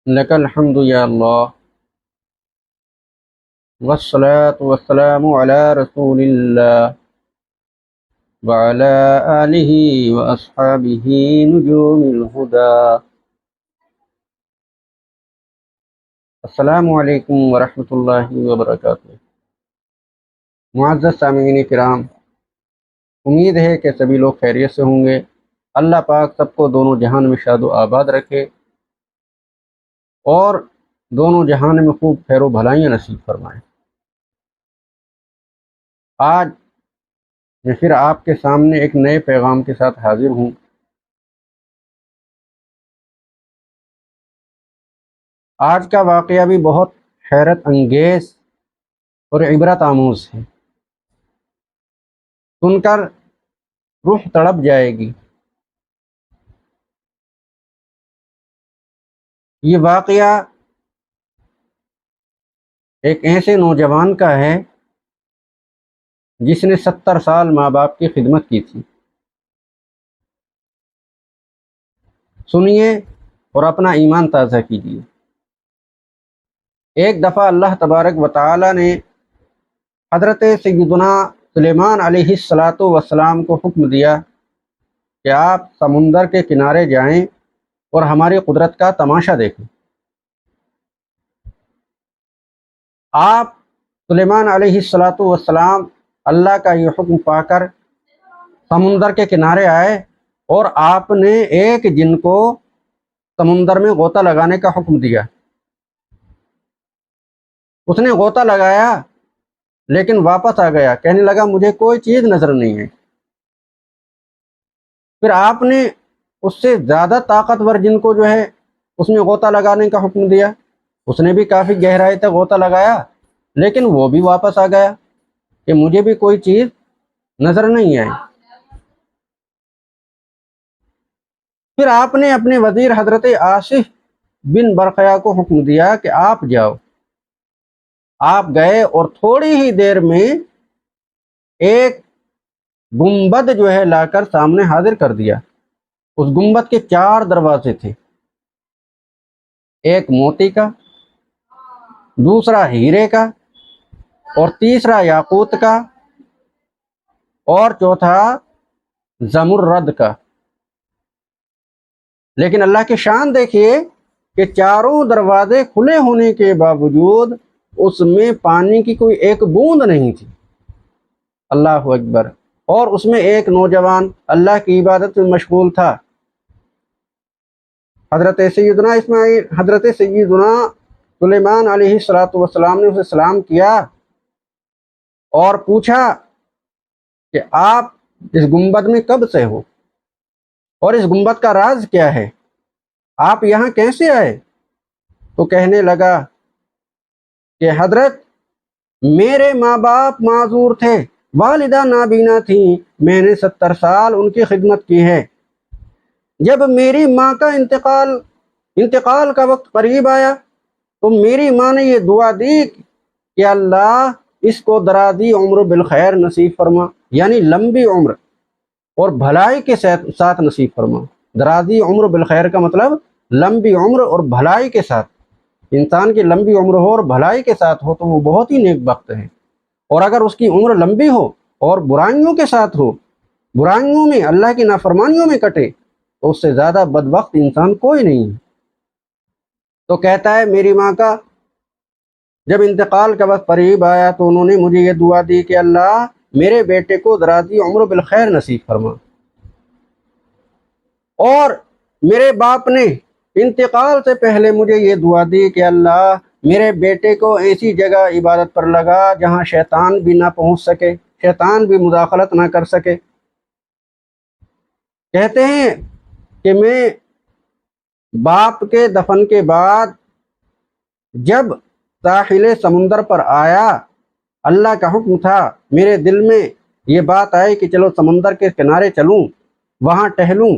لك الحمد يا الله، والصلاة والسلام على رسول الله وعلى آله وأصحابه نجوم الهدى. السلام علیکم ورحمۃ اللہ وبرکاتہ. معزز سامعین کرام، امید ہے کہ سبھی لوگ خیریت سے ہوں گے. اللہ پاک سب کو دونوں جہان میں شاد و آباد رکھے اور دونوں جہان میں خوب خیر و بھلائیاں نصیب فرمائے. آج میں پھر آپ کے سامنے ایک نئے پیغام کے ساتھ حاضر ہوں. آج کا واقعہ بھی بہت حیرت انگیز اور عبرت آموز ہے. سن کر روح تڑپ جائے گی. یہ واقعہ ایک ایسے نوجوان کا ہے جس نے 70 سال ماں باپ کی خدمت کی تھی. سنیے اور اپنا ایمان تازہ کیجیے. ایک دفعہ اللہ تبارک و تعالی نے حضرت سیدنا سلیمان علیہ السلام کو حکم دیا کہ آپ سمندر کے کنارے جائیں اور ہماری قدرت کا تماشا دیکھیں. آپ سلیمان علیہ السلام اللہ کا یہ حکم پا کر سمندر کے کنارے آئے اور آپ نے ایک جن کو سمندر میں غوطہ لگانے کا حکم دیا. اس نے غوطہ لگایا لیکن واپس آ گیا، کہنے لگا مجھے کوئی چیز نظر نہیں ہے. پھر آپ نے اس سے زیادہ طاقتور جن کو جو ہے اس میں غوطہ لگانے کا حکم دیا. اس نے بھی کافی گہرائی تک غوطہ لگایا لیکن وہ بھی واپس آ گیا کہ مجھے بھی کوئی چیز نظر نہیں آئی. پھر آپ نے اپنے وزیر حضرت آصف بن برقیہ کو حکم دیا کہ آپ جاؤ. آپ گئے اور تھوڑی ہی دیر میں ایک گنبد جو ہے لا کر سامنے حاضر کر دیا. اس گنبد کے 4 دروازے تھے، ایک موتی کا، دوسرا ہیرے کا، اور تیسرا یاقوت کا، اور چوتھا زمرد کا. لیکن اللہ کی شان دیکھیے کہ چاروں دروازے کھلے ہونے کے باوجود اس میں پانی کی کوئی ایک بوند نہیں تھی. اللہ اکبر. اور اس میں ایک نوجوان اللہ کی عبادت میں مشغول تھا. حضرت سیدنا سلیمان علیہ السلام نے اسے سلام کیا اور پوچھا کہ آپ اس گنبد میں کب سے ہو اور اس گنبد کا راز کیا ہے، آپ یہاں کیسے آئے؟ تو کہنے لگا کہ حضرت میرے ماں باپ معذور تھے، والدہ نابینا تھیں، میں نے 70 سال ان کی خدمت کی ہے. جب میری ماں کا انتقال کا وقت قریب آیا تو میری ماں نے یہ دعا دی کہ اللہ اس کو درازی عمر بالخیر نصیب فرما، یعنی لمبی عمر اور بھلائی کے ساتھ نصیب فرما. درازی عمر بالخیر کا مطلب لمبی عمر اور بھلائی کے ساتھ. انسان کی لمبی عمر ہو اور بھلائی کے ساتھ ہو تو وہ بہت ہی نیک بخت ہے. اور اگر اس کی عمر لمبی ہو اور برائیوں کے ساتھ ہو، برائیوں میں، اللہ کی نافرمانیوں میں کٹے، تو اس سے زیادہ بدبخت انسان کوئی نہیں ہے. تو کہتا ہے میری ماں کا جب انتقال کا وقت قریب آیا تو انہوں نے مجھے یہ دعا دی کہ اللہ میرے بیٹے کو درازی عمر بالخیر نصیب فرما. اور میرے باپ نے انتقال سے پہلے مجھے یہ دعا دی کہ اللہ میرے بیٹے کو ایسی جگہ عبادت پر لگا جہاں شیطان بھی نہ پہنچ سکے، شیطان بھی مداخلت نہ کر سکے. کہتے ہیں کہ میں باپ کے دفن کے بعد جب ساحل سمندر پر آیا، اللہ کا حکم تھا، میرے دل میں یہ بات آئی کہ چلو سمندر کے کنارے چلوں، وہاں ٹہلوں.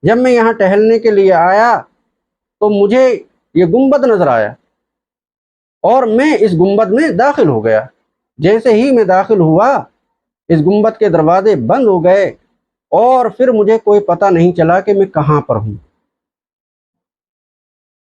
جب میں یہاں ٹہلنے کے لیے آیا تو مجھے یہ گنبد نظر آیا اور میں اس گنبد میں داخل ہو گیا. جیسے ہی میں داخل ہوا اس گنبد کے دروازے بند ہو گئے اور پھر مجھے کوئی پتہ نہیں چلا کہ میں کہاں پر ہوں.